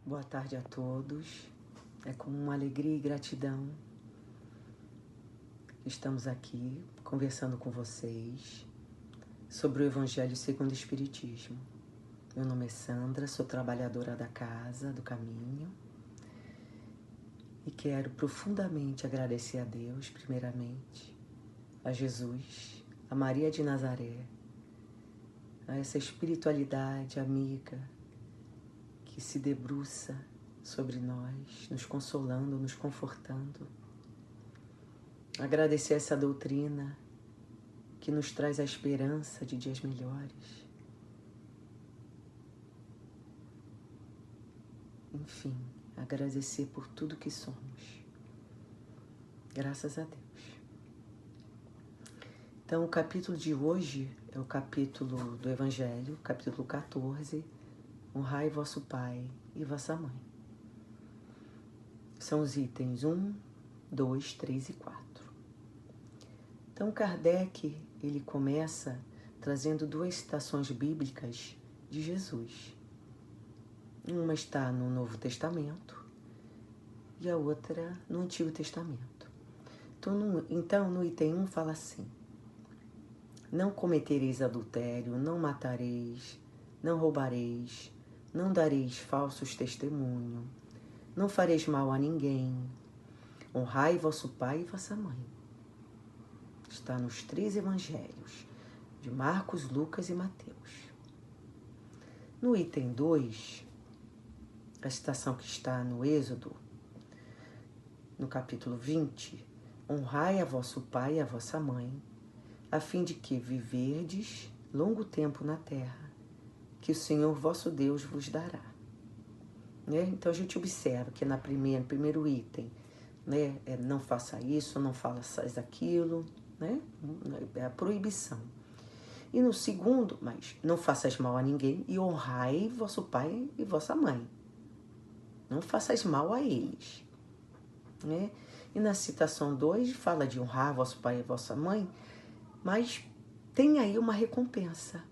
Boa tarde a todos. É com uma alegria e gratidão que estamos aqui conversando com vocês sobre o Evangelho segundo o Espiritismo. Meu nome é Sandra, sou trabalhadora da casa, do caminho, e quero profundamente agradecer a Deus, primeiramente, a Jesus, a Maria de Nazaré, a essa espiritualidade amiga que se debruça sobre nós, nos consolando, nos confortando. Agradecer essa doutrina que nos traz a esperança de dias melhores. Enfim, agradecer por tudo que somos. Graças a Deus. Então, o capítulo de hoje é o capítulo do Evangelho, capítulo 14, Honrai vosso pai e vossa mãe. São os itens 1, 2, 3 e 4. Então, Kardec, ele começa trazendo duas citações bíblicas de Jesus. Uma está no Novo Testamento e a outra no Antigo Testamento. Então, no item 1 fala assim: não cometereis adultério, não matareis, não roubareis, não dareis falsos testemunho, não fareis mal a ninguém, honrai vosso pai e vossa mãe. Está nos 3 evangelhos, de Marcos, Lucas e Mateus. No item 2, a citação que está no Êxodo, no capítulo 20, honrai a vosso pai e a vossa mãe, a fim de que viverdes longo tempo na terra, que o Senhor vosso Deus vos dará. Então a gente observa que no primeiro item, não faça isso, não faças aquilo, é a proibição. E no segundo, mas não faças mal a ninguém e honrai vosso pai e vossa mãe. Não faças mal a eles. E na citação 2 fala de honrar vosso pai e vossa mãe, mas tem aí uma recompensa.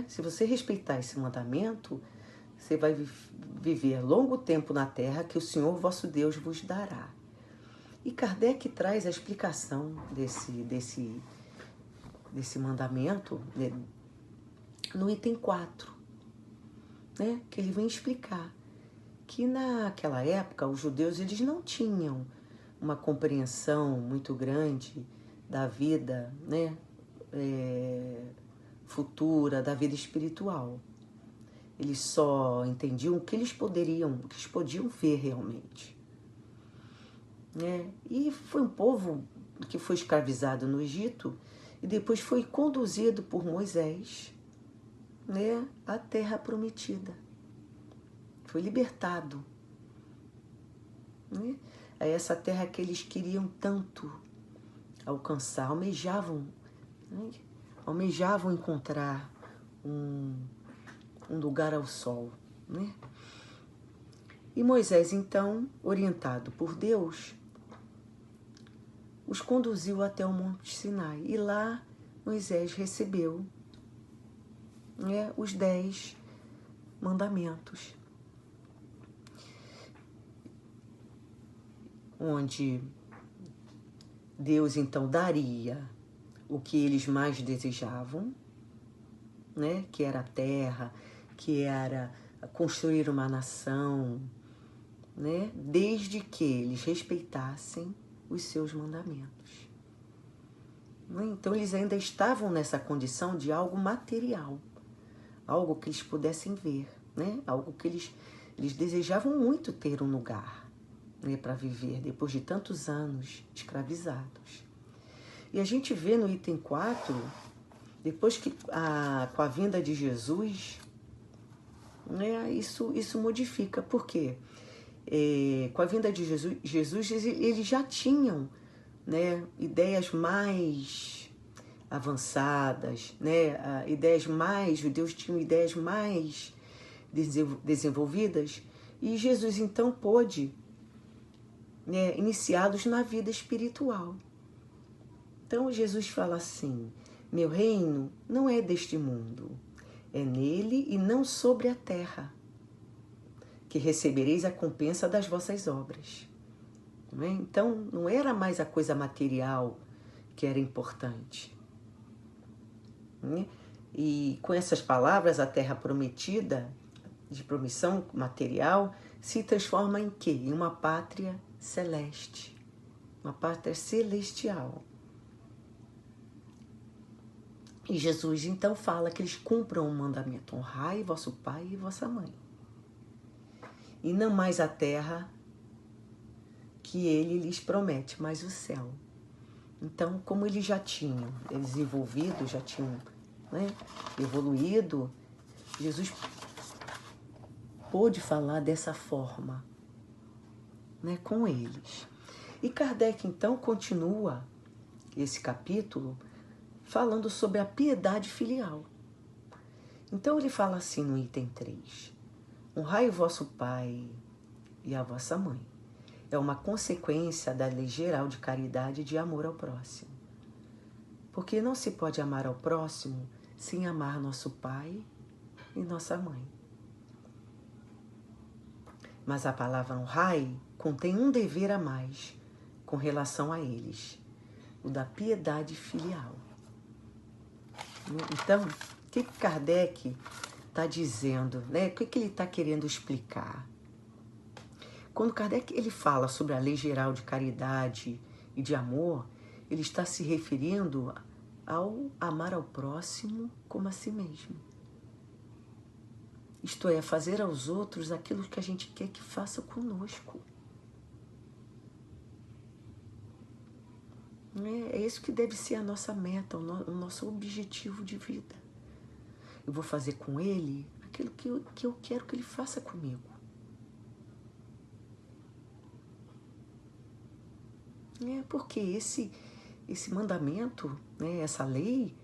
Se você respeitar esse mandamento, você vai viver longo tempo na terra que o Senhor vosso Deus vos dará. E Kardec traz a explicação desse mandamento, no item 4, que ele vem explicar que naquela época os judeus eles não tinham uma compreensão muito grande da vida futura, da vida espiritual. Eles só entendiam o que eles podiam ver realmente. E foi um povo que foi escravizado no Egito e depois foi conduzido por Moisés à terra prometida. Foi libertado. A essa terra que eles queriam tanto alcançar, almejavam encontrar um lugar ao sol. E Moisés, então, orientado por Deus, os conduziu até o Monte Sinai. E lá Moisés recebeu os 10 mandamentos, onde Deus então daria o que eles mais desejavam, que era a terra, que era construir uma nação, desde que eles respeitassem os seus mandamentos. Então eles ainda estavam nessa condição de algo material, algo que eles pudessem ver, algo que eles desejavam muito ter um lugar para viver depois de tantos anos escravizados. E a gente vê no item 4, depois que com a vinda de Jesus, isso modifica. Por quê? Com a vinda de Jesus eles já tinham ideias mais avançadas, os judeus tinham ideias mais desenvolvidas, e Jesus então pôde iniciá-los na vida espiritual. Então Jesus fala assim: meu reino não é deste mundo, é nele e não sobre a terra. que recebereis a compensa das vossas obras. Não é? Então, não era mais a coisa material que era importante. Né? E com essas palavras, a terra prometida, de promissão material, se transforma em quê? Em uma pátria celeste, uma pátria celestial. E Jesus então fala que eles cumpram o mandamento: honrai vosso pai e vossa mãe. E não mais a terra que ele lhes promete, mas o céu. Então, como eles já tinham desenvolvido, já tinham, né, evoluído, Jesus pôde falar dessa forma, né, com eles. E Kardec, então, continua esse capítulo falando sobre a piedade filial. Então, ele fala assim no item 3: honrai o vosso pai e a vossa mãe. É uma consequência da lei geral de caridade e de amor ao próximo. Porque não se pode amar ao próximo sem amar nosso pai e nossa mãe. Mas a palavra honrai contém um dever a mais com relação a eles, o da piedade filial. Então, o que Kardec está dizendo, né? O que ele está querendo explicar? Quando Kardec ele fala sobre a lei geral de caridade e de amor, ele está se referindo ao amar ao próximo como a si mesmo. Isto é, fazer aos outros aquilo que a gente quer que faça conosco. É isso que deve ser a nossa meta, o nosso objetivo de vida. Eu vou fazer com ele aquilo que eu quero que ele faça comigo. Porque esse mandamento, né, essa lei,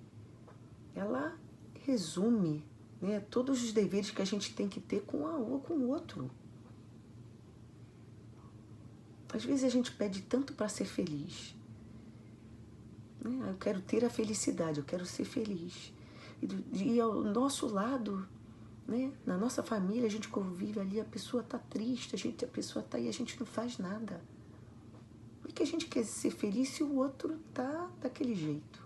ela resume, né, todos os deveres que a gente tem que ter com o outro. Às vezes a gente pede tanto para ser feliz. Né? Eu quero ter a felicidade, eu quero ser feliz. E ao nosso lado, né, na nossa família, a gente convive ali, a pessoa está triste, a pessoa está aí, a gente não faz nada. Por que a gente quer ser feliz se o outro está daquele jeito?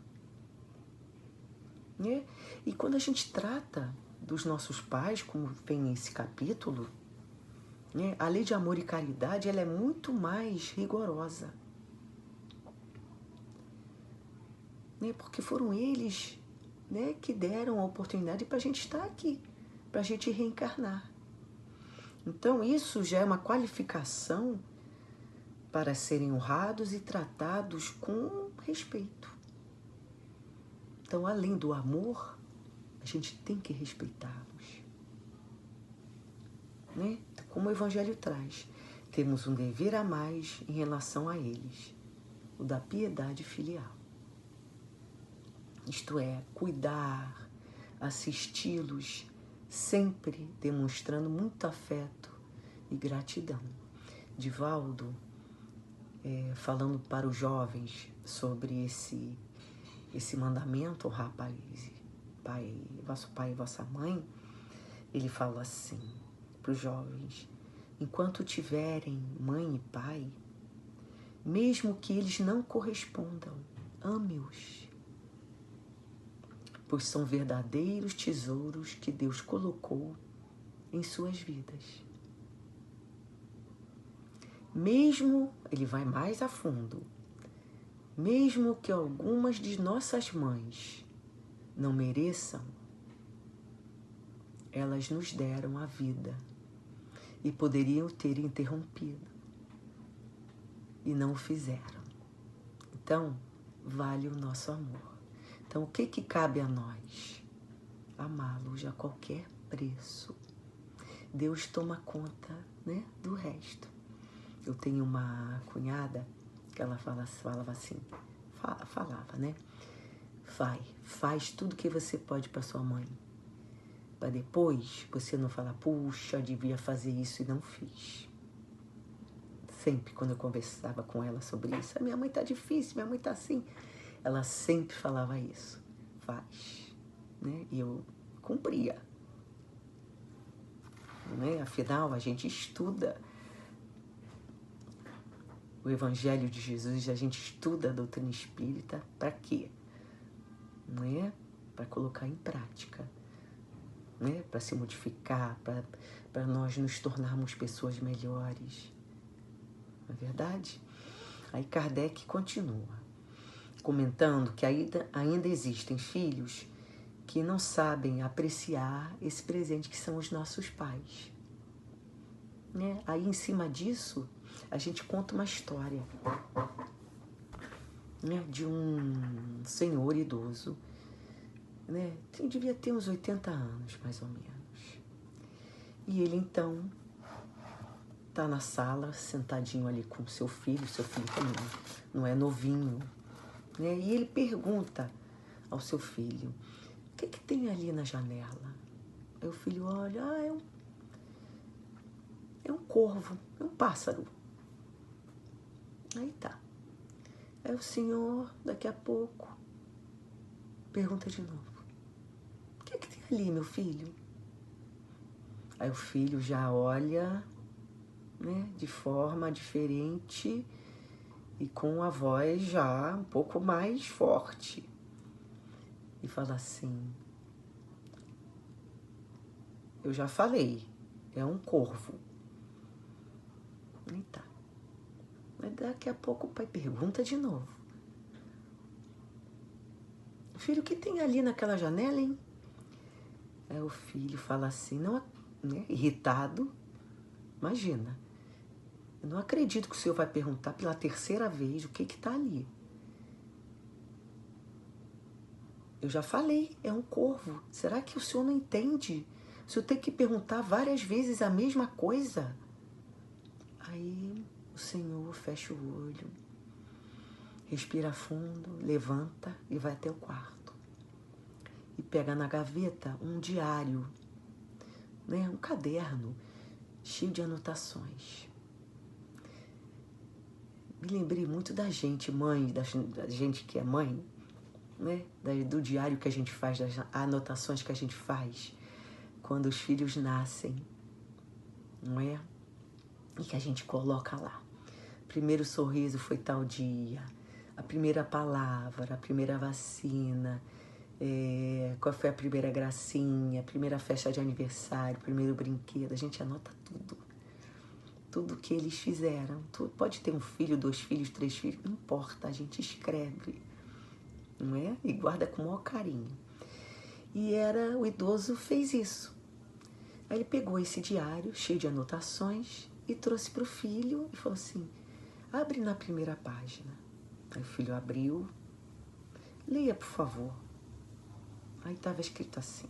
Né? E quando a gente trata dos nossos pais, como vem nesse capítulo, né, a lei de amor e caridade ela é muito mais rigorosa. Né? Porque foram eles, né, que deram a oportunidade para a gente estar aqui, para a gente reencarnar. Então isso já é uma qualificação para serem honrados e tratados com respeito. Então, além do amor, a gente tem que respeitá-los. Né? Como o Evangelho traz, temos um dever a mais em relação a eles, o da piedade filial. Isto é, cuidar, assisti-los, sempre demonstrando muito afeto e gratidão. Divaldo, falando para os jovens sobre esse mandamento, honrar vosso pai e vossa mãe, ele fala assim para os jovens: enquanto tiverem mãe e pai, mesmo que eles não correspondam, ame-os, pois são verdadeiros tesouros que Deus colocou em suas vidas. Mesmo, ele vai mais a fundo, mesmo que algumas de nossas mães não mereçam, elas nos deram a vida e poderiam ter interrompido e não o fizeram. Então, vale o nosso amor. Então, o que cabe a nós? Amá-los a qualquer preço. Deus toma conta, né, do resto. Eu tenho uma cunhada que ela falava assim, né? Faz tudo que você pode para sua mãe, para depois você não falar, puxa, devia fazer isso e não fiz. Sempre quando eu conversava com ela sobre isso, minha mãe tá difícil, minha mãe tá assim, ela sempre falava isso, faz, né? E eu cumpria. né? Afinal, a gente estuda o Evangelho de Jesus, a gente estuda a doutrina espírita para quê? Não é? Para colocar em prática, né? Para se modificar, para nós nos tornarmos pessoas melhores. Não é verdade? Aí Kardec continua, comentando que ainda existem filhos que não sabem apreciar esse presente que são os nossos pais. Né? Aí, em cima disso, a gente conta uma história, né, de um senhor idoso, né, devia ter uns 80 anos, mais ou menos. E ele, então, está na sala, sentadinho ali com seu filho também não é novinho, né, e ele pergunta ao seu filho, o que tem ali na janela? Aí o filho olha, é um corvo, é um pássaro. Aí tá. Aí o senhor, daqui a pouco, pergunta de novo, o que tem ali, meu filho? Aí o filho já olha, né, de forma diferente e com a voz já um pouco mais forte. E fala assim, eu já falei, é um corvo. E tá. Mas daqui a pouco o pai pergunta de novo. Filho, o que tem ali naquela janela, hein? Aí o filho fala assim, não, né, irritado, imagina, eu não acredito que o senhor vai perguntar pela terceira vez o que está ali. Eu já falei, é um corvo. Será que o senhor não entende? O senhor tem que perguntar várias vezes a mesma coisa. Aí o senhor fecha o olho, respira fundo, levanta e vai até o quarto. E pega na gaveta um diário, né, um caderno cheio de anotações. Me lembrei muito da gente, mãe, da gente que é mãe, né, do diário que a gente faz, das anotações que a gente faz quando os filhos nascem, não é? E que a gente coloca lá. Primeiro sorriso foi tal dia, a primeira palavra, a primeira vacina, qual foi a primeira gracinha, a primeira festa de aniversário, o primeiro brinquedo, a gente anota tudo. Tudo que eles fizeram. Pode ter um filho, 2 filhos, 3 filhos, não importa, a gente escreve, não é? E guarda com o maior carinho. E o idoso fez isso. Aí ele pegou esse diário cheio de anotações e trouxe para o filho e falou assim, abre na primeira página. Aí o filho abriu, leia, por favor. Aí estava escrito assim,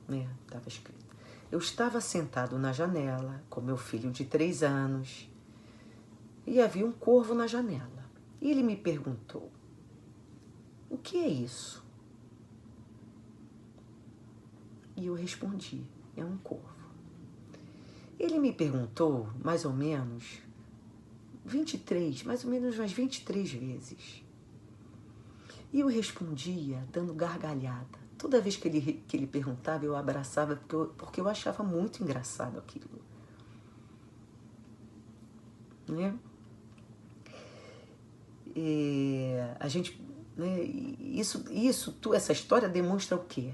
né? Estava escrito. Eu estava sentado na janela com meu filho de 3 anos e havia um corvo na janela. E ele me perguntou, o que é isso? E eu respondi, é um corvo. Ele me perguntou, mais ou menos umas 23 vezes. E eu respondia dando gargalhada. Toda vez que ele perguntava, eu abraçava, porque eu achava muito engraçado aquilo. Né? E a gente, né, essa história demonstra o quê?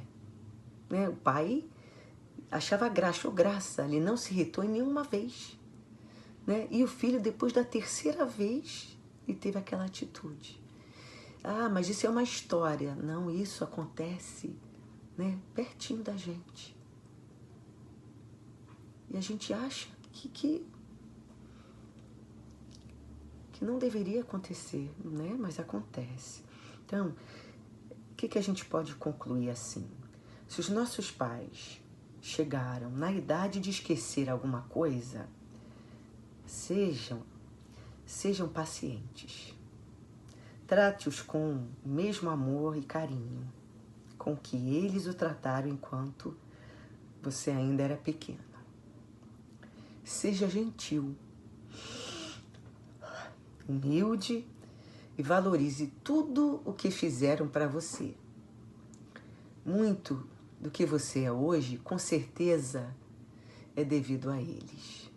Né? O pai achou graça, ele não se irritou em nenhuma vez. Né? E o filho, depois da terceira vez, ele teve aquela atitude. Ah, mas isso é uma história. Não, isso acontece, né, pertinho da gente. E a gente acha que não deveria acontecer, né? Mas acontece. Então, o que a gente pode concluir assim? Se os nossos pais chegaram na idade de esquecer alguma coisa, sejam pacientes. Trate-os com o mesmo amor e carinho com que eles o trataram enquanto você ainda era pequena. Seja gentil, humilde e valorize tudo o que fizeram para você. Muito do que você é hoje, com certeza é devido a eles,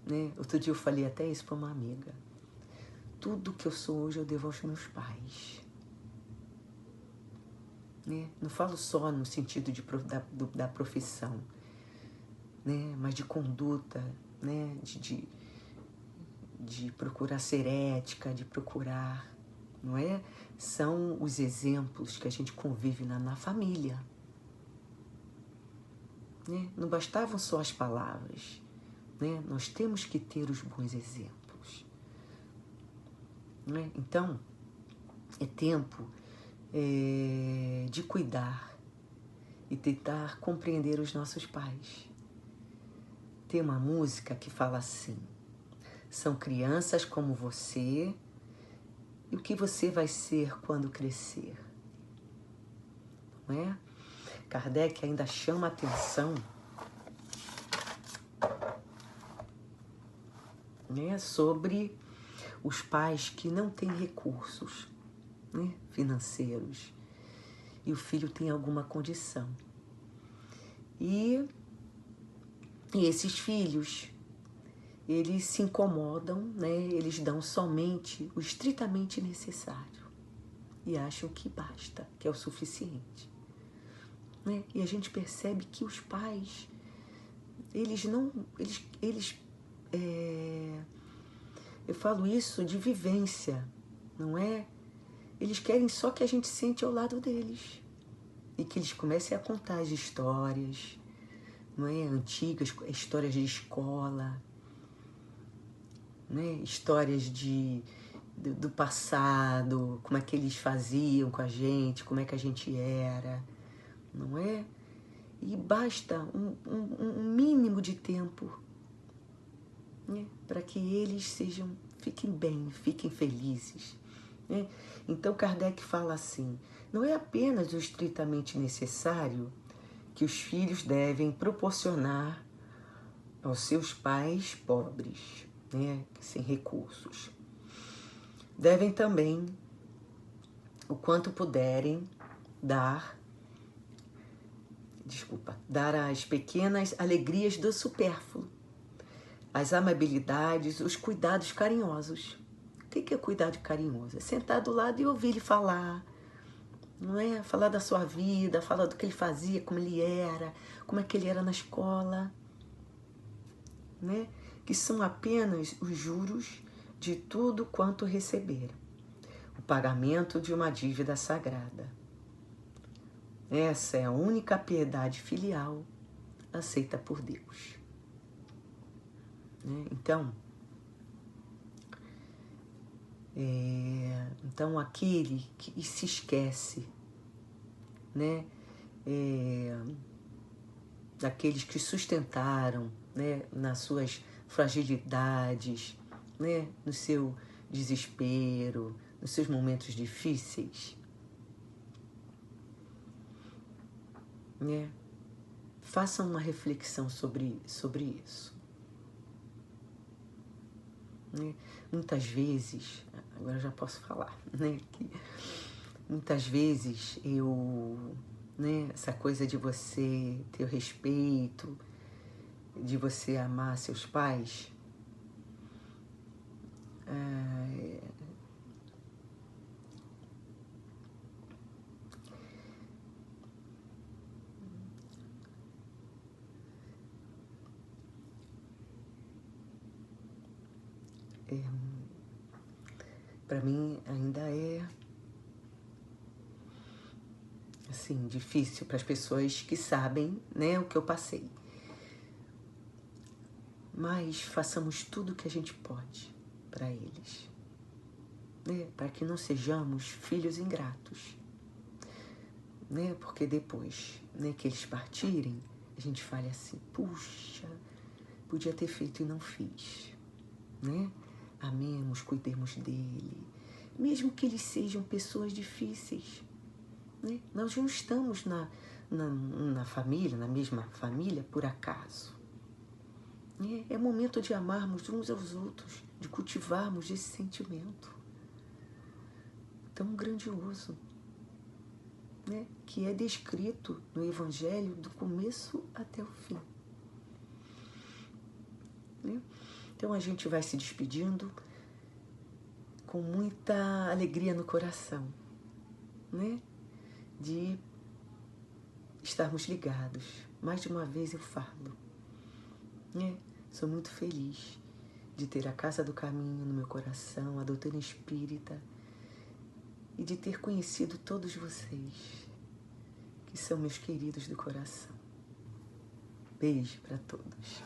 né? Outro dia eu falei até isso para uma amiga. Tudo que eu sou hoje eu devo aos meus pais, né? Não falo só no sentido da profissão, né? Mas de conduta, né? De procurar ser ética, de procurar, não é? São os exemplos que a gente convive na família, né? Não bastavam só as palavras, né? Nós temos que ter os bons exemplos, né? Então, é tempo de cuidar e tentar compreender os nossos pais. Tem uma música que fala assim: são crianças como você, e o que você vai ser quando crescer? Não é? Kardec ainda chama a atenção, né, sobre os pais que não têm recursos, né, financeiros, e o filho tem alguma condição. E esses filhos, eles se incomodam, né, eles dão somente o estritamente necessário e acham que basta, que é o suficiente, né? E a gente percebe que os pais, eu falo isso de vivência, não é? Eles querem só que a gente sente ao lado deles e que eles comecem a contar as histórias, não é? Antigas, histórias de escola, né? Histórias do passado, como é que eles faziam com a gente, como é que a gente era, não é? E basta um mínimo de tempo, né, para que eles fiquem bem, fiquem felizes, né? Então Kardec fala assim: não é apenas o estritamente necessário que os filhos devem proporcionar aos seus pais pobres, né, sem recursos. Devem também, o quanto puderem, dar as pequenas alegrias do supérfluo, as amabilidades, os cuidados carinhosos. O que é cuidado carinhoso? É sentar do lado e ouvir ele falar, não é? Falar da sua vida, falar do que ele fazia, como ele era, como é que ele era na escola, né? Que são apenas os juros de tudo quanto receberam, o pagamento de uma dívida sagrada. Essa é a única piedade filial aceita por Deus, né? Então aquele que se esquece, né, daqueles que sustentaram, né, nas suas fragilidades, né, no seu desespero, nos seus momentos difíceis, né, façam uma reflexão sobre isso, né? Muitas vezes, agora eu já posso falar, né, que muitas vezes né, essa coisa de você ter o respeito, de você amar seus pais, para mim ainda é assim difícil para as pessoas que sabem, né, o que eu passei. Mas façamos tudo o que a gente pode para eles, né, para que não sejamos filhos ingratos, né, porque depois, né, que eles partirem, a gente fale assim: puxa, podia ter feito e não fiz, né? Amemos, cuidemos dele, mesmo que eles sejam pessoas difíceis, né? Nós não estamos na família, na mesma família, por acaso. É momento de amarmos uns aos outros, de cultivarmos esse sentimento tão grandioso, né, que é descrito no Evangelho do começo até o fim. Né? Então a gente vai se despedindo com muita alegria no coração, né, de estarmos ligados. Mais de uma vez eu falo, né? Sou muito feliz de ter a Casa do Caminho no meu coração, a doutrina espírita, e de ter conhecido todos vocês, que são meus queridos do coração. Beijo para todos.